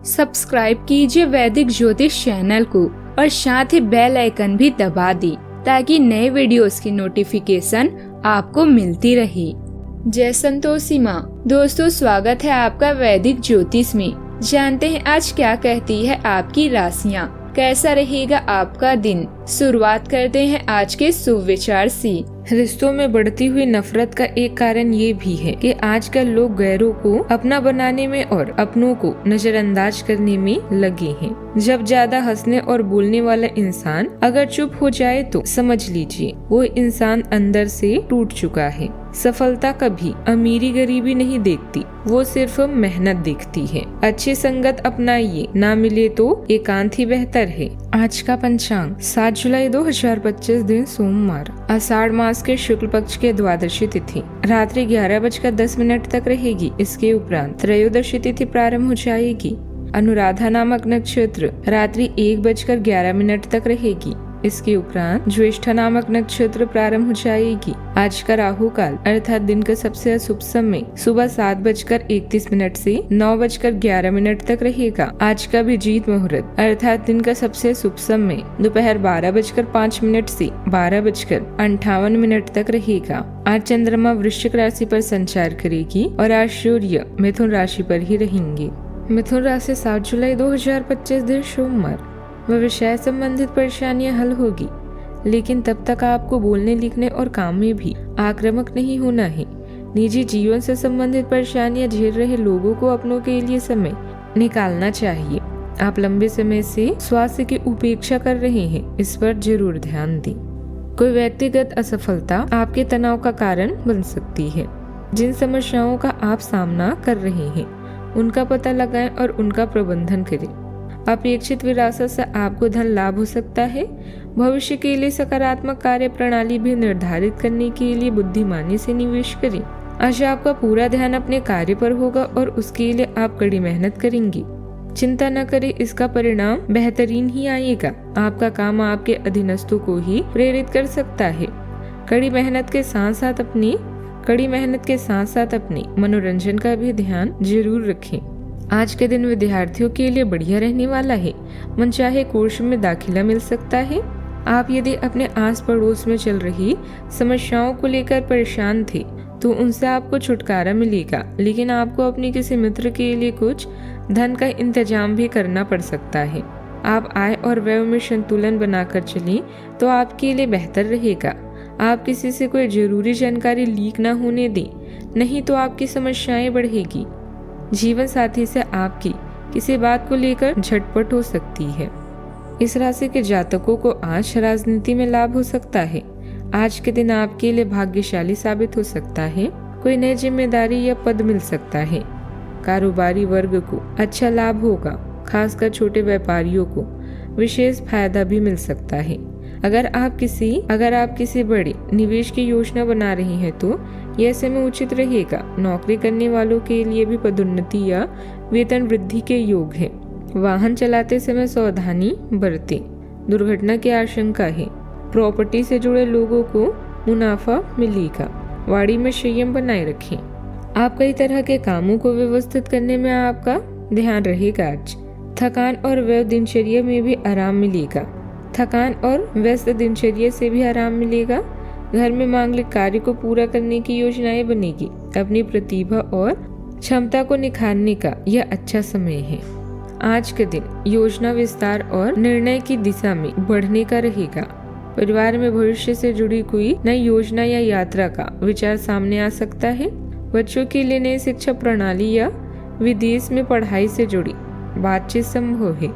Subscribe कीजिए वैदिक ज्योतिष चैनल को और साथ ही बेल आइकन भी दबा दी ताकि नए वीडियोस की नोटिफिकेशन आपको मिलती रहे। जय संतोषी माँ। दोस्तों, स्वागत है आपका वैदिक ज्योतिष में। जानते हैं आज क्या कहती है आपकी राशियाँ, कैसा रहेगा आपका दिन। शुरुआत करते हैं आज के शुभ विचार से। रिश्तों में बढ़ती हुई नफरत का एक कारण ये भी है कि आजकल लोग गैरों को अपना बनाने में और अपनों को नजरअंदाज करने में लगे हैं। जब ज्यादा हंसने और बोलने वाला इंसान अगर चुप हो जाए तो समझ लीजिए वो इंसान अंदर से टूट चुका है। सफलता कभी अमीरी गरीबी नहीं देखती, वो सिर्फ मेहनत देखती है। अच्छी संगत अपनाइए, ना मिले तो एकांत ही बेहतर है। आज का पंचांग 7 जुलाई 2025 दिन सोमवार, आषाढ़ मास के शुक्ल पक्ष के द्वादशी तिथि रात्रि 11:10 तक रहेगी। इसके उपरांत त्रयोदशी तिथि प्रारंभ हो जाएगी। अनुराधा नामक नक्षत्र रात्रि 1:11 तक रहेगी। इसके उपरांत ज्येष्ठा नामक नक्षत्र प्रारंभ हो जाएगी। आज का राहु काल अर्थात दिन का सबसे अशुभ समय सुबह 7:31 से 9:11 तक रहेगा। आज का अभिजीत मुहूर्त अर्थात दिन का सबसे शुभ समय दोपहर 12:05 से 12:58 तक रहेगा। आज चंद्रमा वृश्चिक राशि पर संचार करेगी और आज सूर्य मिथुन राशि पर ही रहेंगे। मिथुन राशि 7 जुलाई 2025 दिन सोमवार, व्यवसाय संबंधित परेशानियां हल होगी, लेकिन तब तक आपको बोलने लिखने और काम में भी आक्रामक नहीं होना है। निजी जीवन से संबंधित परेशानियां झेल रहे लोगों को अपनों के लिए समय निकालना चाहिए। आप लंबे समय से स्वास्थ्य की उपेक्षा कर रहे हैं, इस पर जरूर ध्यान दें। कोई व्यक्तिगत असफलता आपके तनाव का कारण बन सकती है। जिन समस्याओं का आप सामना कर रहे हैं उनका पता लगाएं और उनका प्रबंधन करें। अपेक्षित विरासत से आपको धन लाभ हो सकता है। भविष्य के लिए सकारात्मक कार्य प्रणाली भी निर्धारित करने के लिए बुद्धिमानी से निवेश करें। आज आपका पूरा ध्यान अपने कार्य पर होगा और उसके लिए आप कड़ी मेहनत करेंगे। चिंता न करें, इसका परिणाम बेहतरीन ही आएगा। आपका काम आपके अधीनस्थों को ही प्रेरित कर सकता है। कड़ी मेहनत के साथ साथ अपने मनोरंजन का भी ध्यान जरूर रखें। आज के दिन विद्यार्थियों के लिए बढ़िया रहने वाला है। मनचाहे कोर्स में दाखिला मिल सकता है। आप यदि अपने आस पड़ोस में चल रही समस्याओं को लेकर परेशान थे तो उनसे आपको छुटकारा मिलेगा, लेकिन आपको अपने किसी मित्र के लिए कुछ धन का इंतजाम भी करना पड़ सकता है। आप आय और व्यय में संतुलन बनाकर चलें तो आपके लिए बेहतर रहेगा। आप किसी से कोई जरूरी जानकारी लीक न होने दें, नहीं तो आपकी समस्याएं बढ़ेगी। जीवन साथी से आपकी किसी बात को लेकर झटपट हो सकती है। इस राशि के जातकों को आज राजनीति में लाभ हो सकता है। आज के दिन आपके लिए भाग्यशाली साबित हो सकता है। कोई नई जिम्मेदारी या पद मिल सकता है। कारोबारी वर्ग को अच्छा लाभ होगा, खासकर छोटे व्यापारियों को विशेष फायदा भी मिल सकता है। अगर आप किसी बड़े निवेश की योजना बना रही हैं तो यह समय उचित रहेगा। नौकरी करने वालों के लिए भी पदोन्नति या वेतन वृद्धि के योग है। वाहन चलाते समय सावधानी बरतें, दुर्घटना की आशंका है। प्रॉपर्टी से जुड़े लोगों को मुनाफा मिलेगा। वाड़ी में संयम बनाए रखें। आप कई तरह के कामों को व्यवस्थित करने में आपका ध्यान रहेगा। आज थकान और व्यस्त दिनचर्या में भी आराम मिलेगा। घर में मांगलिक कार्य को पूरा करने की योजनाएं बनेगी। अपनी प्रतिभा और क्षमता को निखारने का यह अच्छा समय है। आज के दिन योजना विस्तार और निर्णय की दिशा में बढ़ने का रहेगा। परिवार में भविष्य से जुड़ी कोई नई योजना या यात्रा का विचार सामने आ सकता है। बच्चों के लिए नई शिक्षा प्रणाली या विदेश में पढ़ाई से जुड़ी बातचीत संभव है।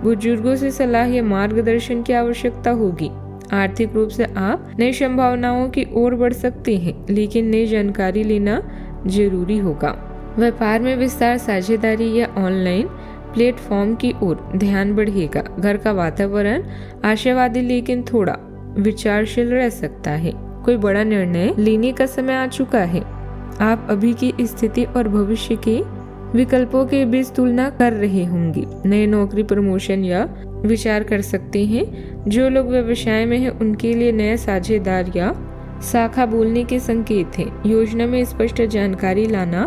बुजुर्गों से सलाह या मार्गदर्शन की आवश्यकता होगी। आर्थिक रूप से आप नई संभावनाओं की ओर बढ़ सकते हैं, लेकिन नई जानकारी लेना जरूरी होगा। व्यापार में विस्तार, साझेदारी या ऑनलाइन प्लेटफॉर्म की ओर ध्यान बढ़ेगा। घर का वातावरण आशावादी लेकिन थोड़ा विचारशील रह सकता है। कोई बड़ा निर्णय लेने का समय आ चुका है। आप अभी की स्थिति और भविष्य के विकल्पों के बीच तुलना कर रहे होंगे। नए नौकरी प्रमोशन या विचार कर सकते हैं। जो लोग व्यवसाय में हैं उनके लिए नया साझेदार या शाखा बोलने के संकेत हैं। योजना में स्पष्ट जानकारी लाना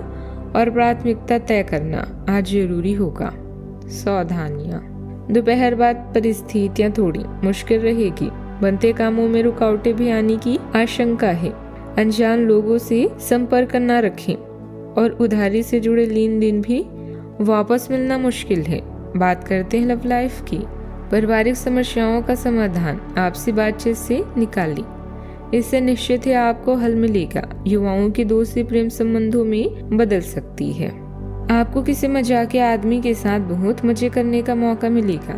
और प्राथमिकता तय करना आज जरूरी होगा। सावधानियां। दोपहर बाद परिस्थितियां थोड़ी मुश्किल रहेगी। बनते कामों में रुकावटें भी आने की आशंका है। अनजान लोगों से संपर्क न रखें और उधारी से जुड़े लेन देन भी वापस मिलना मुश्किल है। बात करते हैं लव लाइफ की। पारिवारिक समस्याओं का समाधान आपसी बातचीत से निकालें। इससे निश्चित है आपको हल मिलेगा। युवाओं की दोस्ती प्रेम संबंधों में बदल सकती है। आपको किसी मजाकिया आदमी के साथ बहुत मजे करने का मौका मिलेगा।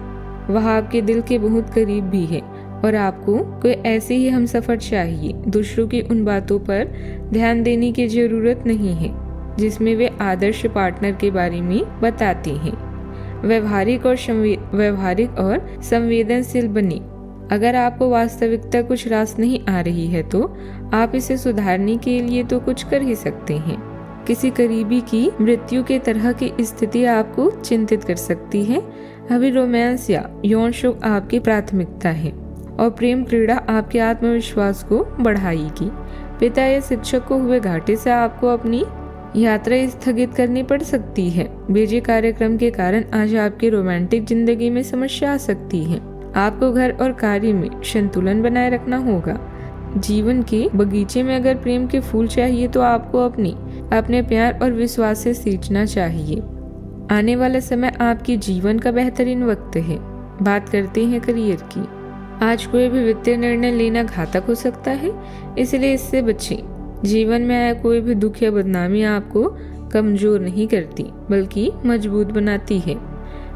वह आपके दिल के बहुत करीब भी है और आपको कोई ऐसे ही हमसफर चाहिए। दूसरों की उन बातों पर ध्यान देने की जरूरत नहीं है जिसमें वे आदर्श पार्टनर के बारे में बताते हैं। व्यवहारिक और संवेदनशील बने। अगर आपको वास्तविकता कुछ रास नहीं आ रही है तो आप इसे सुधारने के लिए तो कुछ कर ही सकते हैं। किसी करीबी की मृत्यु के तरह की स्थिति आपको चिंतित कर सकती है। अभी रोमांस या यौन शौक आपकी प्राथमिकता है और प्रेम क्रीड़ा आपके आत्मविश्वास को बढ़ाएगी। पिता या शिक्षक को हुए घाटे से आपको अपनी यात्रा स्थगित करनी पड़ सकती है। बीजे कार्यक्रम के कारण आज आपकी रोमांटिक जिंदगी में समस्या आ सकती है। आपको घर और कार्य में संतुलन बनाए रखना होगा। जीवन के बगीचे में अगर प्रेम के फूल चाहिए तो आपको अपने प्यार और विश्वास से सींचना चाहिए। आने वाला समय आपके जीवन का बेहतरीन वक्त है। बात करते हैं करियर की। आज कोई भी वित्तीय निर्णय लेना घातक हो सकता है, इसलिए इससे बचें। जीवन में आया कोई भी दुख या बदनामी आपको कमजोर नहीं करती बल्कि मजबूत बनाती है।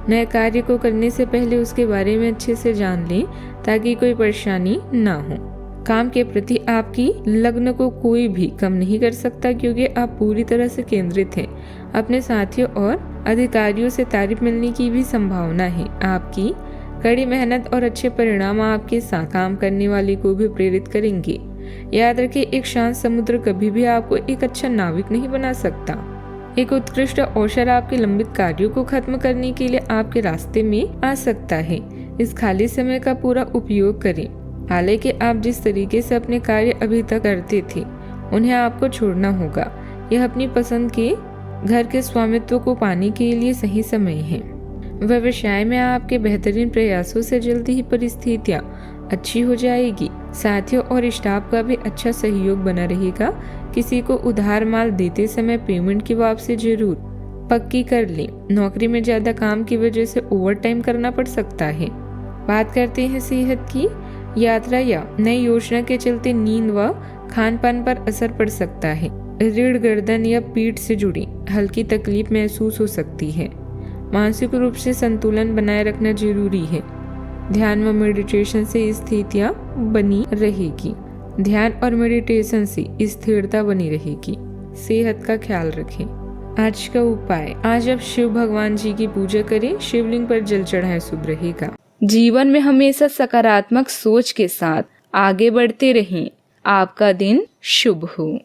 नए कार्य को करने से पहले उसके बारे में अच्छे से जान लें ताकि कोई परेशानी ना हो। काम के प्रति आपकी लगन को कोई भी कम नहीं कर सकता क्योंकि आप पूरी तरह से केंद्रित हैं। अपने साथियों और अधिकारियों से तारीफ मिलने की भी संभावना है। आपकी कड़ी मेहनत और अच्छे परिणाम आपके साथ काम करने वाले को भी प्रेरित करेंगे। याद रखें, एक शांत समुद्र कभी भी आपको एक अच्छा नाविक नहीं बना सकता। एक उत्कृष्ट अवसर आपके लंबित कार्यों को खत्म करने के लिए आपके रास्ते में आ सकता है। इस खाली समय का पूरा उपयोग करें। हालांकि आप जिस तरीके से अपने कार्य अभी तक करते थे उन्हें आपको छोड़ना होगा। यह अपनी पसंद के घर के स्वामित्व को पाने के लिए सही समय है। व्यवसाय में आपके बेहतरीन प्रयासों से जल्दी ही परिस्थितियां अच्छी हो जाएगी। साथियों और स्टाफ का भी अच्छा सहयोग बना रहेगा। किसी को उधार माल देते समय पेमेंट की वापसी जरूर पक्की कर लें। नौकरी में ज्यादा काम की वजह से ओवर टाइम करना पड़ सकता है। बात करते हैं सेहत की। यात्रा या नई योजना के चलते नींद व खान पान पर असर पड़ सकता है। रीढ़, गर्दन या पीठ से जुड़ी हल्की तकलीफ महसूस हो सकती है। मानसिक रूप से संतुलन बनाए रखना जरूरी है। ध्यान व मेडिटेशन से स्थितियां बनी रहेगी। ध्यान और मेडिटेशन से स्थिरता बनी रहेगी। सेहत का ख्याल रखें। आज का उपाय, आज आप शिव भगवान जी की पूजा करें। शिवलिंग पर जल चढ़ाएं, शुभ रहेगा। जीवन में हमेशा सकारात्मक सोच के साथ आगे बढ़ते रहें। आपका दिन शुभ हो।